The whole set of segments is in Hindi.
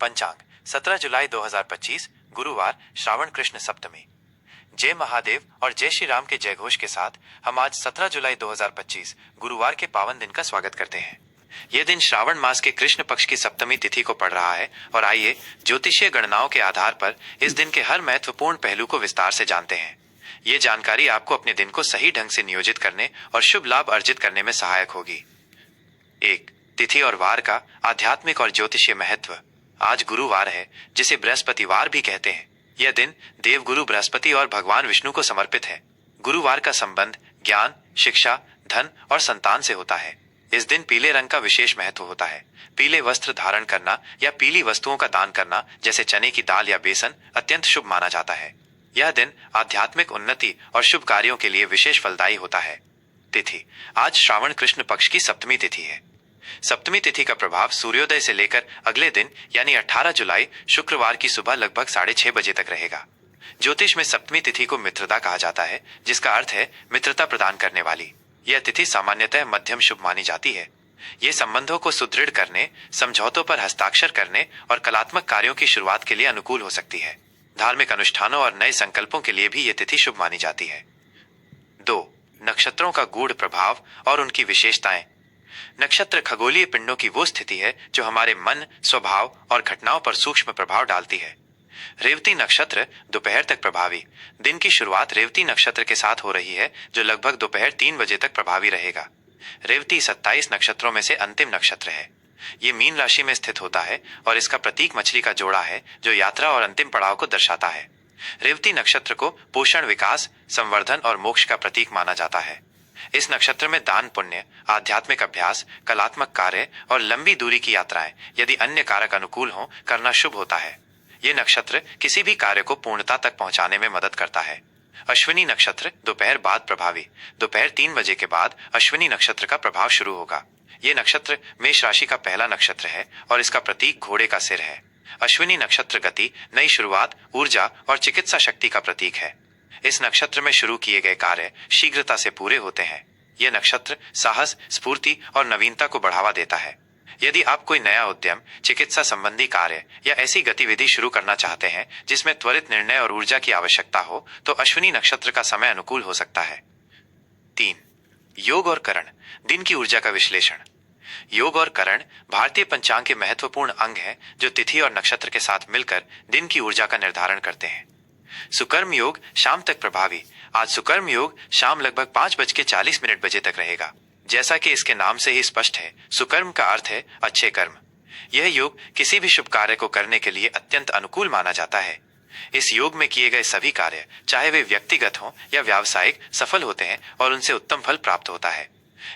पंचांग 17 जुलाई 2025 गुरुवार श्रावण कृष्ण सप्तमी। जय महादेव और जय श्री राम के जयघोष के साथ हम आज 17 जुलाई 2025 गुरुवार के पावन दिन का स्वागत करते हैं। यह दिन श्रावण मास के कृष्ण पक्ष की सप्तमी तिथि को पड़ रहा है और आइए ज्योतिषीय गणनाओं के आधार पर इस दिन के हर महत्वपूर्ण पहलू को विस्तार से जानते हैं। ये जानकारी आपको अपने दिन को सही ढंग से नियोजित करने और शुभ लाभ अर्जित करने में सहायक होगी। 1. तिथि और वार का आध्यात्मिक और ज्योतिषीय महत्व। आज गुरुवार है, जिसे बृहस्पतिवार भी कहते हैं। यह दिन देवगुरु बृहस्पति और भगवान विष्णु को समर्पित है। गुरुवार का संबंध ज्ञान, शिक्षा, धन और संतान से होता है। इस दिन पीले रंग का विशेष महत्व होता है। पीले वस्त्र धारण करना या पीली वस्तुओं का दान करना, जैसे चने की दाल या बेसन, अत्यंत शुभ माना जाता है। यह दिन आध्यात्मिक उन्नति और शुभ कार्यों के लिए विशेष फलदायी होता है। तिथि। आज श्रावण कृष्ण पक्ष की सप्तमी तिथि है। सप्तमी तिथि का प्रभाव सूर्योदय से लेकर अगले दिन यानी 18 जुलाई शुक्रवार की सुबह लगभग 6:30 बजे तक रहेगा। ज्योतिष में सप्तमी तिथि को मित्रता कहा जाता है, जिसका अर्थ है मित्रता प्रदान करने वाली। यह तिथि सामान्यतः मध्यम शुभ मानी जाती है। ये संबंधों को सुदृढ़ करने, समझौतों पर हस्ताक्षर करने और कलात्मक कार्यों की शुरुआत के लिए अनुकूल हो सकती है। धार्मिक अनुष्ठानों और नए संकल्पों के लिए भी यह तिथि शुभ मानी जाती है। 2. नक्षत्रों का गूढ़ प्रभाव और उनकी विशेषताएं। नक्षत्र खगोलीय पिंडों की वो स्थिति है जो हमारे मन, स्वभाव और घटनाओं पर सूक्ष्म प्रभाव डालती है। रेवती नक्षत्र दोपहर तक प्रभावी। दिन की शुरुआत रेवती नक्षत्र के साथ हो रही है, जो लगभग दोपहर 3 बजे तक प्रभावी रहेगा। रेवती 27 नक्षत्रों में से अंतिम नक्षत्र है। ये मीन राशि में स्थित होता है और इसका प्रतीक मछली का जोड़ा है, जो यात्रा और अंतिम पड़ाव को दर्शाता है। रेवती नक्षत्र को पोषण, विकास, संवर्धन और मोक्ष का प्रतीक माना जाता है। इस नक्षत्र में दान, पुण्य, आध्यात्मिक अभ्यास, कलात्मक कार्य और लंबी दूरी की यात्राएं, यदि अन्य कारक अनुकूल हों, करना शुभ होता है। ये नक्षत्र किसी भी कार्य को पूर्णता तक पहुंचाने में मदद करता है। अश्विनी नक्षत्र दोपहर बाद प्रभावी। दोपहर 3 बजे के बाद अश्विनी नक्षत्र का प्रभाव शुरू होगा। ये नक्षत्र मेष राशि का पहला नक्षत्र है और इसका प्रतीक घोड़े का सिर है। अश्विनी नक्षत्र गति, नई शुरुआत, ऊर्जा और चिकित्सा शक्ति का प्रतीक है। इस नक्षत्र में शुरू किए गए कार्य शीघ्रता से पूरे होते हैं। यह नक्षत्र साहस, स्फूर्ति और नवीनता को बढ़ावा देता है। यदि आप कोई नया उद्यम, चिकित्सा संबंधी कार्य या ऐसी गतिविधि शुरू करना चाहते हैं जिसमें त्वरित निर्णय और ऊर्जा की आवश्यकता हो, तो अश्विनी नक्षत्र का समय अनुकूल हो सकता है। 3. योग और करण, दिन की ऊर्जा का विश्लेषण। योग और करण भारतीय पंचांग के महत्वपूर्ण अंग हैं, जो तिथि और नक्षत्र के साथ मिलकर दिन की ऊर्जा का निर्धारण करते हैं। सुकर्म योग शाम तक प्रभावी। आज सुकर्म योग शाम लगभग 5:40 बजे तक रहेगा। जैसा कि इसके नाम से ही स्पष्ट है, सुकर्म का अर्थ है अच्छे कर्म। यह योग किसी भी शुभ कार्य को करने के लिए अत्यंत अनुकूल माना जाता है। इस योग में किए गए सभी कार्य, चाहे वे व्यक्तिगत हों या व्यावसायिक, सफल होते हैं और उनसे उत्तम फल प्राप्त होता है।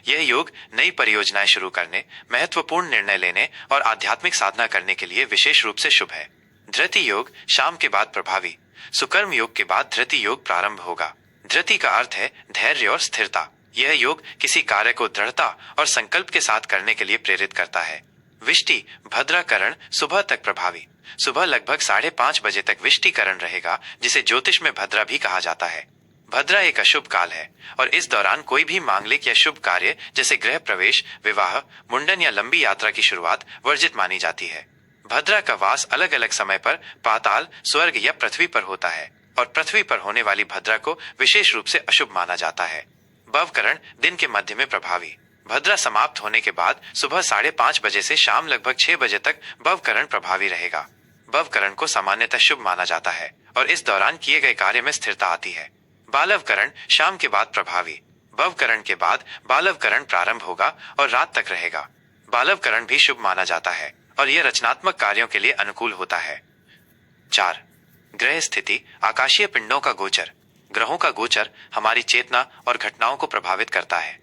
यह योग नई परियोजनाएं शुरू करने, महत्वपूर्ण निर्णय लेने और आध्यात्मिक साधना करने के लिए विशेष रूप से शुभ है। धृति योग शाम के बाद प्रभावी। सुकर्म योग के बाद धृति योग प्रारंभ होगा। धृति का अर्थ है धैर्य और स्थिरता। यह योग किसी कार्य को दृढ़ता और संकल्प के साथ करने के लिए प्रेरित करता है। विष्टि भद्राकरण सुबह तक प्रभावी। सुबह लगभग 5:30 बजे तक विष्टिकरण रहेगा, जिसे ज्योतिष में भद्रा भी कहा जाता है। भद्रा एक अशुभ काल है और इस दौरान कोई भी मांगलिक या शुभ कार्य जैसे गृह प्रवेश, विवाह, मुंडन या लंबी यात्रा की शुरुआत वर्जित मानी जाती है। भद्रा का वास अलग अलग समय पर पाताल, स्वर्ग या पृथ्वी पर होता है और पृथ्वी पर होने वाली भद्रा को विशेष रूप से अशुभ माना जाता है। भवकरण दिन के मध्य में प्रभावी। भद्रा समाप्त होने के बाद सुबह 5:30 बजे से शाम लगभग 6 बजे तक भवकरण प्रभावी रहेगा। भवकरण को सामान्यतः शुभ माना जाता है और इस दौरान किए गए कार्य में स्थिरता आती है। बालवकरण शाम के बाद प्रभावी। भवकरण के बाद बालवकरण प्रारंभ होगा और रात तक रहेगा। बालवकरण भी शुभ माना जाता है और यह रचनात्मक कार्यों के लिए अनुकूल होता है। 4. ग्रह स्थिति, आकाशीय पिंडों का गोचर। ग्रहों का गोचर हमारी चेतना और घटनाओं को प्रभावित करता है।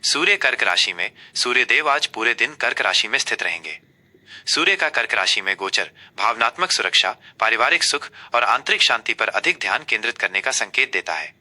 सूर्य कर्क राशि में। सूर्यदेव आज पूरे दिन कर्क राशि में स्थित रहेंगे। सूर्य का कर्क राशि में गोचर भावनात्मक सुरक्षा, पारिवारिक सुख और आंतरिक शांति पर अधिक ध्यान केंद्रित करने का संकेत देता है।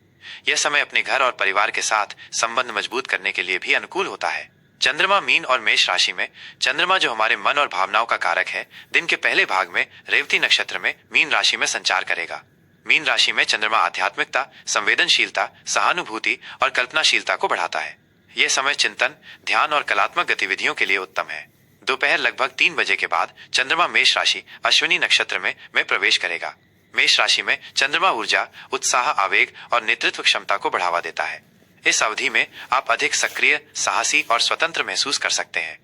यह समय अपने घर और परिवार के साथ संबंध मजबूत करने के लिए भी अनुकूल होता है। चंद्रमा मीन और मेष राशि में। चंद्रमा, जो हमारे मन और भावनाओं का कारक है, दिन के पहले भाग में रेवती नक्षत्र में मीन राशि में संचार करेगा। मीन राशि में चंद्रमा आध्यात्मिकता, संवेदनशीलता, सहानुभूति और कल्पनाशीलता को बढ़ाता है। यह समय चिंतन, ध्यान और कलात्मक गतिविधियों के लिए उत्तम है। दोपहर लगभग 3 बजे के बाद चंद्रमा मेष राशि अश्विनी नक्षत्र में प्रवेश करेगा। मेष राशि में चंद्रमा ऊर्जा, उत्साह, आवेग और नेतृत्व क्षमता को बढ़ावा देता है। इस अवधि में आप अधिक सक्रिय, साहसी और स्वतंत्र महसूस कर सकते हैं।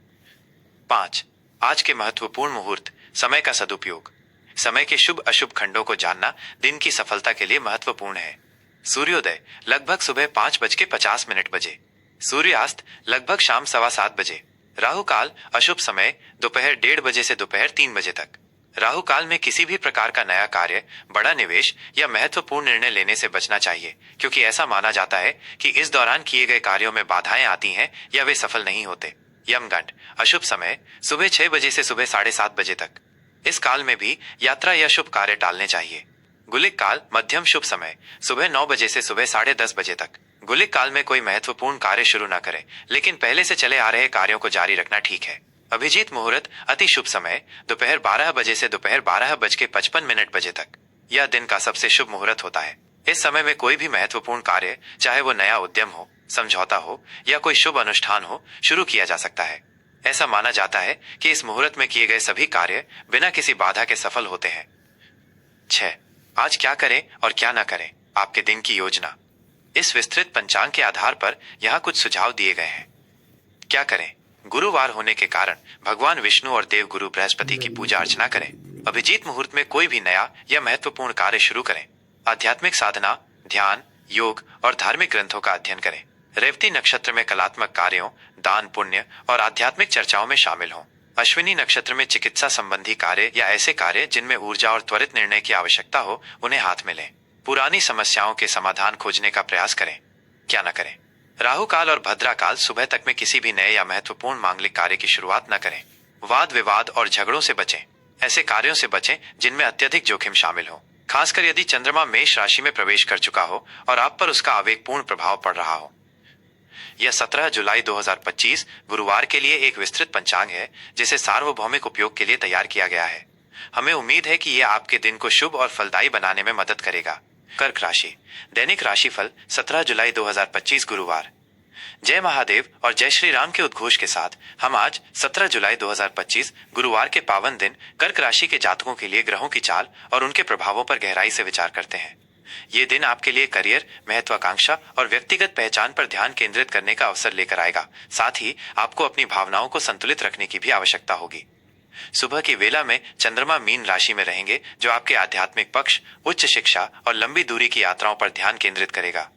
5. आज के महत्वपूर्ण मुहूर्त, समय का सदुपयोग। समय के शुभ अशुभ खंडों को जानना दिन की सफलता के लिए महत्वपूर्ण है। सूर्योदय लगभग सुबह 5:50 बजे। सूर्यास्त लगभग शाम 7:15 बजे। राहु काल अशुभ समय दोपहर 1:30 से दोपहर 3 बजे तक। राहु काल में किसी भी प्रकार का नया कार्य, बड़ा निवेश या महत्वपूर्ण निर्णय लेने से बचना चाहिए, क्योंकि ऐसा माना जाता है कि इस दौरान किए गए कार्यों में बाधाएं आती हैं या वे सफल नहीं होते। यमगंड अशुभ समय सुबह 6 बजे से सुबह 7:30 बजे तक। इस काल में भी यात्रा या शुभ कार्य टालने चाहिए। गुलिक काल मध्यम शुभ समय सुबह 9 बजे से सुबह 10:30 बजे तक। गुलिक काल में कोई महत्वपूर्ण कार्य शुरू न करें, लेकिन पहले से चले आ रहे कार्यों को जारी रखना ठीक है। अभिजीत मुहूर्त अति शुभ समय दोपहर 12 बजे से दोपहर 12:55 बजे तक। यह दिन का सबसे शुभ मुहूर्त होता है। इस समय में कोई भी महत्वपूर्ण कार्य, चाहे वो नया उद्यम हो, समझौता हो या कोई शुभ अनुष्ठान हो, शुरू किया जा सकता है। ऐसा माना जाता है कि इस मुहूर्त में किए गए सभी कार्य बिना किसी बाधा के सफल होते हैं। 6. आज क्या करें और क्या न करें, आपके दिन की योजना। इस विस्तृत पंचांग के आधार पर यहाँ कुछ सुझाव दिए गए हैं। क्या करें? गुरुवार होने के कारण भगवान विष्णु और देव गुरु बृहस्पति की पूजा अर्चना करें। अभिजीत मुहूर्त में कोई भी नया या महत्वपूर्ण कार्य शुरू करें। आध्यात्मिक साधना, ध्यान, योग और धार्मिक ग्रंथों का अध्ययन करें। रेवती नक्षत्र में कलात्मक कार्यों, दान पुण्य और आध्यात्मिक चर्चाओं में शामिल हों। अश्विनी नक्षत्र में चिकित्सा संबंधी कार्य या ऐसे कार्य जिनमें ऊर्जा और त्वरित निर्णय की आवश्यकता हो, उन्हें हाथ में लें। पुरानी समस्याओं के समाधान खोजने का प्रयास करें। क्या न करें? राहु काल और भद्रा काल सुबह तक में किसी भी नए या महत्वपूर्ण मांगलिक कार्य की शुरुआत न करें। वाद विवाद और झगड़ों से बचें। ऐसे कार्यों से बचें जिनमें अत्यधिक जोखिम शामिल हो, खासकर यदि चंद्रमा मेष राशि में प्रवेश कर चुका हो और आप पर उसका आवेगपूर्ण प्रभाव पड़ रहा हो। यह 17 जुलाई 2025 गुरुवार के लिए एक विस्तृत पंचांग है, जिसे सार्वभौमिक उपयोग के लिए तैयार किया गया है। हमें उम्मीद है कि यह आपके दिन को शुभ और फलदायी बनाने में मदद करेगा। कर्क राशि दैनिक राशिफल 17 जुलाई 2025 गुरुवार। जय महादेव और जय श्री राम के उद्घोष के साथ हम आज 17 जुलाई 2025 गुरुवार के पावन दिन कर्क राशि के जातकों के लिए ग्रहों की चाल और उनके प्रभावों पर गहराई से विचार करते हैं। ये दिन आपके लिए करियर, महत्वाकांक्षा और व्यक्तिगत पहचान पर ध्यान केंद्रित करने का अवसर लेकर आएगा। साथ ही आपको अपनी भावनाओं को संतुलित रखने की भी आवश्यकता होगी। सुबह की वेला में चंद्रमा मीन राशि में रहेंगे, जो आपके आध्यात्मिक पक्ष, उच्च शिक्षा और लंबी दूरी की यात्राओं पर ध्यान केंद्रित करेगा।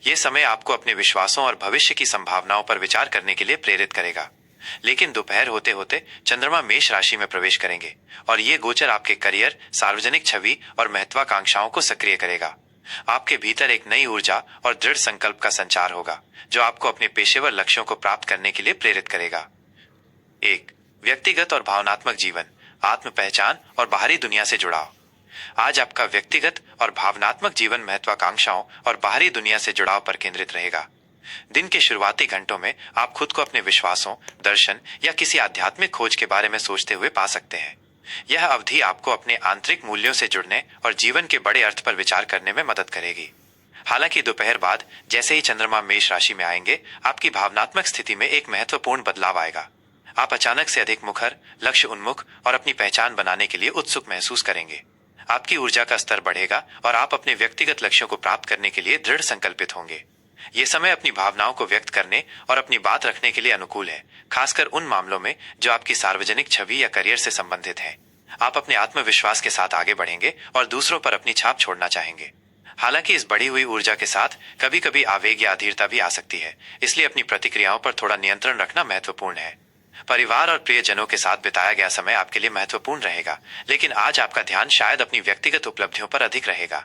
ये समय आपको अपने विश्वासों और भविष्य की संभावनाओं पर विचार करने के लिए प्रेरित करेगा। लेकिन दोपहर होते होते चंद्रमा मेष राशि में प्रवेश करेंगे और ये गोचर आपके करियर, सार्वजनिक छवि और महत्वाकांक्षाओं को सक्रिय करेगा। आपके भीतर एक नई ऊर्जा और दृढ़ संकल्प का संचार होगा, जो आपको अपने पेशेवर लक्ष्यों को प्राप्त करने के लिए प्रेरित करेगा। 1. व्यक्तिगत और भावनात्मक जीवन, आत्म पहचान और बाहरी दुनिया से जुड़ाव। आज आपका व्यक्तिगत और भावनात्मक जीवन महत्वाकांक्षाओं और बाहरी दुनिया से जुड़ाव पर केंद्रित रहेगा। दिन के शुरुआती घंटों में आप खुद को अपने विश्वासों, दर्शन या किसी आध्यात्मिक खोज के बारे में सोचते हुए पा सकते हैं। यह अवधि आपको अपने आंतरिक मूल्यों से जुड़ने और जीवन के बड़े अर्थ पर विचार करने में मदद करेगी। हालांकि दोपहर बाद जैसे ही चंद्रमा मेष राशि में आएंगे, आपकी भावनात्मक स्थिति में एक महत्वपूर्ण बदलाव आएगा। आप अचानक से अधिक मुखर, लक्ष्य उन्मुख और अपनी पहचान बनाने के लिए उत्सुक महसूस करेंगे। आपकी ऊर्जा का स्तर बढ़ेगा और आप अपने व्यक्तिगत लक्ष्यों को प्राप्त करने के लिए दृढ़ संकल्पित होंगे। ये समय अपनी भावनाओं को व्यक्त करने और अपनी बात रखने के लिए अनुकूल है, खासकर उन मामलों में जो आपकी सार्वजनिक छवि या करियर से संबंधित है। आप अपने आत्मविश्वास के साथ आगे बढ़ेंगे और दूसरों पर अपनी छाप छोड़ना चाहेंगे। हालांकि इस बढ़ी हुई ऊर्जा के साथ कभी कभी आवेग या अधीरता भी आ सकती है, इसलिए अपनी प्रतिक्रियाओं पर थोड़ा नियंत्रण रखना महत्वपूर्ण है। परिवार और प्रियजनों के साथ बिताया गया समय आपके लिए महत्वपूर्ण रहेगा, लेकिन आज आपका ध्यान शायद अपनी व्यक्तिगत उपलब्धियों पर अधिक रहेगा।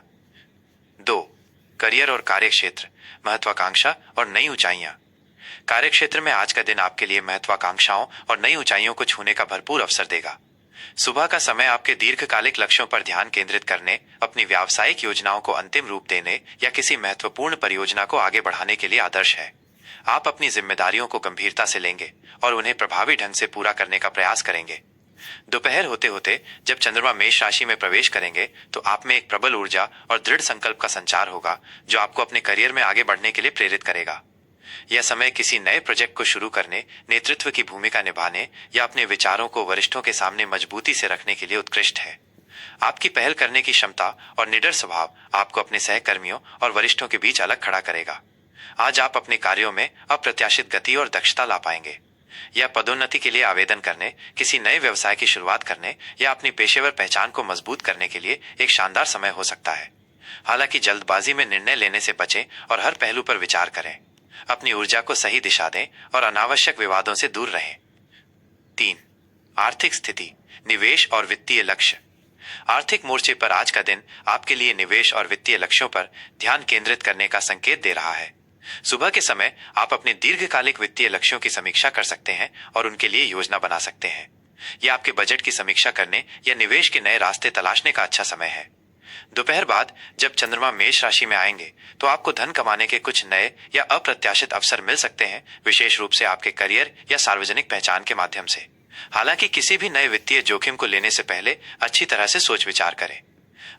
2. करियर और कार्य क्षेत्र, महत्वाकांक्षा और नई ऊंचाइयां। कार्य क्षेत्र में आज का दिन आपके लिए महत्वाकांक्षाओं और नई ऊंचाइयों को छूने का भरपूर अवसर देगा। सुबह का समय आपके दीर्घकालिक लक्ष्यों पर ध्यान केंद्रित करने, अपनी व्यावसायिक योजनाओं को अंतिम रूप देने या किसी महत्वपूर्ण परियोजना को आगे बढ़ाने के लिए आदर्श है। आप अपनी जिम्मेदारियों को गंभीरता से लेंगे और उन्हें प्रभावी ढंग से पूरा करने का प्रयास करेंगे। दोपहर होते होते जब चंद्रमा मेष राशि में प्रवेश करेंगे, तो आप में एक प्रबल ऊर्जा और दृढ़ संकल्प का संचार होगा, जो आपको अपने करियर में आगे बढ़ने के लिए प्रेरित करेगा। यह समय किसी नए प्रोजेक्ट को शुरू करने, नेतृत्व की भूमिका निभाने या अपने विचारों को वरिष्ठों के सामने मजबूती से रखने के लिए उत्कृष्ट है। आपकी पहल करने की क्षमता और निडर स्वभाव आपको अपने सहकर्मियों और वरिष्ठों के बीच अलग खड़ा करेगा। आज आप अपने कार्यों में अप्रत्याशित गति और दक्षता ला पाएंगे। यह पदोन्नति के लिए आवेदन करने, किसी नए व्यवसाय की शुरुआत करने या अपनी पेशेवर पहचान को मजबूत करने के लिए एक शानदार समय हो सकता है। हालांकि जल्दबाजी में निर्णय लेने से बचें और हर पहलू पर विचार करें। अपनी ऊर्जा को सही दिशा दें और अनावश्यक विवादों से दूर रहें। 3. आर्थिक स्थिति, निवेश और वित्तीय लक्ष्य। आर्थिक मोर्चे पर आज का दिन आपके लिए निवेश और वित्तीय लक्ष्यों पर ध्यान केंद्रित करने का संकेत दे रहा है। सुबह के समय आप अपने दीर्घकालिक वित्तीय लक्ष्यों की समीक्षा कर सकते हैं और उनके लिए योजना बना सकते हैं। यह आपके बजट की समीक्षा करने या निवेश के नए रास्ते तलाशने का अच्छा समय है। दोपहर बाद जब चंद्रमा मेष राशि में आएंगे तो आपको धन कमाने के कुछ नए या अप्रत्याशित अवसर मिल सकते हैं, विशेष रूप से आपके करियर या सार्वजनिक पहचान के माध्यम से। हालांकि किसी भी नए वित्तीय जोखिम को लेने से पहले अच्छी तरह से सोच विचार करें।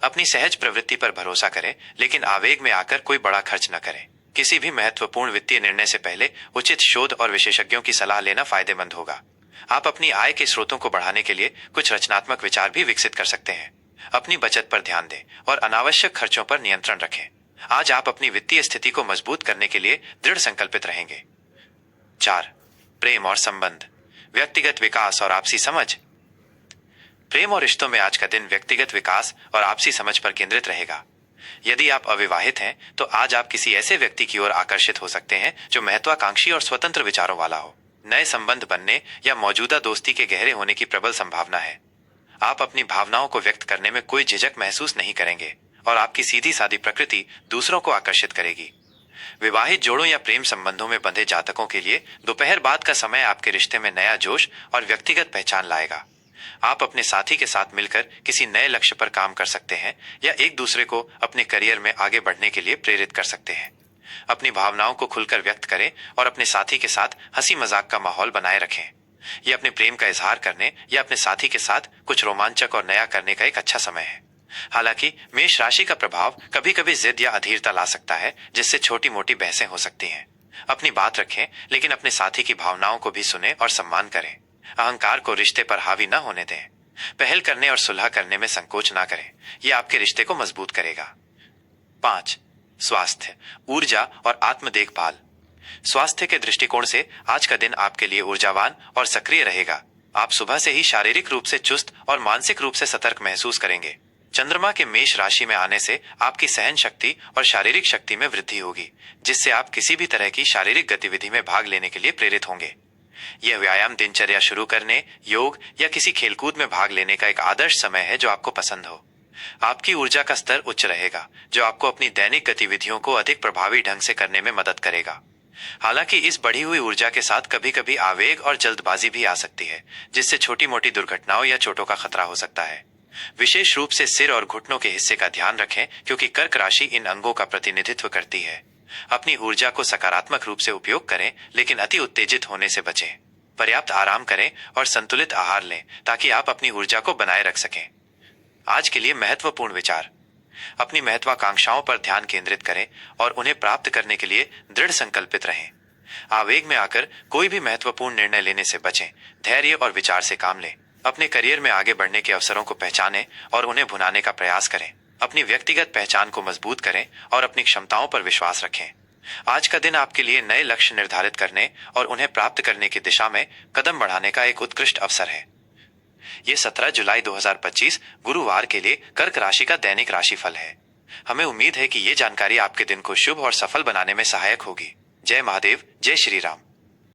अपनी सहज प्रवृत्ति पर भरोसा करें, लेकिन आवेग में आकर कोई बड़ा खर्च न करें। किसी भी महत्वपूर्ण वित्तीय निर्णय से पहले उचित शोध और विशेषज्ञों की सलाह लेना फायदेमंद होगा। आप अपनी आय के स्रोतों को बढ़ाने के लिए कुछ रचनात्मक विचार भी विकसित कर सकते हैं। अपनी बचत पर ध्यान दें और अनावश्यक खर्चों पर नियंत्रण रखें। आज आप अपनी वित्तीय स्थिति को मजबूत करने के लिए दृढ़ संकल्पित रहेंगे। 4. प्रेम और संबंध, व्यक्तिगत विकास और आपसी समझ। प्रेम और रिश्तों में आज का दिन व्यक्तिगत विकास और आपसी समझ पर केंद्रित रहेगा। यदि आप अविवाहित हैं तो आज आप किसी ऐसे व्यक्ति की ओर आकर्षित हो सकते हैं जो महत्वाकांक्षी और स्वतंत्र विचारों वाला हो। नए संबंध बनने या मौजूदा दोस्ती के गहरे होने की प्रबल संभावना है। आप अपनी भावनाओं को व्यक्त करने में कोई झिझक महसूस नहीं करेंगे और आपकी सीधी सादी प्रकृति दूसरों को आकर्षित करेगी। विवाहित जोड़ों या प्रेम संबंधों में बंधे जातकों के लिए दोपहर बाद का समय आपके रिश्ते में नया जोश और व्यक्तिगत पहचान लाएगा। आप अपने साथी के साथ मिलकर किसी नए लक्ष्य पर काम कर सकते हैं या एक दूसरे को अपने करियर में आगे बढ़ने के लिए प्रेरित कर सकते हैं। अपनी भावनाओं को खुलकर व्यक्त करें और अपने साथी के साथ हंसी मजाक का माहौल बनाए रखें। यह अपने प्रेम का इजहार करने या अपने साथी के साथ कुछ रोमांचक और नया करने का एक अच्छा समय है। हालांकि मेष राशि का प्रभाव कभी कभी जिद या अधीरता ला सकता है, जिससे छोटी मोटी बहसें हो सकती हैं। अपनी बात रखें, लेकिन अपने साथी की भावनाओं को भी सुने और सम्मान करें। अहंकार को रिश्ते पर हावी न होने दें। पहल करने और सुलह करने में संकोच ना करें, यह आपके रिश्ते को मजबूत करेगा। 5. स्वास्थ्य, ऊर्जा और आत्म देखभाल। स्वास्थ्य के दृष्टिकोण से आज का दिन आपके लिए ऊर्जावान और सक्रिय रहेगा। आप सुबह से ही शारीरिक रूप से चुस्त और मानसिक रूप से सतर्क महसूस करेंगे। चंद्रमा के मेष राशि में आने से आपकी सहन शक्ति और शारीरिक शक्ति में वृद्धि होगी, जिससे आप किसी भी तरह की शारीरिक गतिविधि में भाग लेने के लिए प्रेरित होंगे। यह व्यायाम दिनचर्या शुरू करने, योग या किसी खेलकूद में भाग लेने का एक आदर्श समय है जो आपको पसंद हो। आपकी ऊर्जा का स्तर उच्च रहेगा, जो आपको अपनी दैनिक गतिविधियों को अधिक प्रभावी ढंग से करने में मदद करेगा। हालांकि इस बढ़ी हुई ऊर्जा के साथ कभी कभी आवेग और जल्दबाजी भी आ सकती है, जिससे छोटी मोटी दुर्घटनाओं या चोटों का खतरा हो सकता है। विशेष रूप से सिर और घुटनों के हिस्से का ध्यान रखें, क्योंकि कर्क राशि इन अंगों का प्रतिनिधित्व करती है। अपनी ऊर्जा को सकारात्मक रूप से उपयोग करें, लेकिन अति उत्तेजित होने से बचें। पर्याप्त आराम करें और संतुलित आहार लें ताकि आप अपनी ऊर्जा को बनाए रख सकें। आज के लिए महत्वपूर्ण विचार, अपनी महत्वाकांक्षाओं पर ध्यान केंद्रित करें और उन्हें प्राप्त करने के लिए दृढ़ संकल्पित रहें। आवेग में आकर कोई भी महत्वपूर्ण निर्णय लेने से बचें। धैर्य और विचार से काम लें। अपने करियर में आगे बढ़ने के अवसरों को पहचानें और उन्हें भुनाने का प्रयास करें। अपनी व्यक्तिगत पहचान को मजबूत करें और अपनी क्षमताओं पर विश्वास रखें। आज का दिन आपके लिए नए लक्ष्य निर्धारित करने और उन्हें प्राप्त करने की दिशा में कदम बढ़ाने का एक उत्कृष्ट अवसर है। ये 17 जुलाई 2025 गुरुवार के लिए कर्क राशि का दैनिक राशिफल है। हमें उम्मीद है कि ये जानकारी आपके दिन को शुभ और सफल बनाने में सहायक होगी। जय महादेव, जय श्री राम।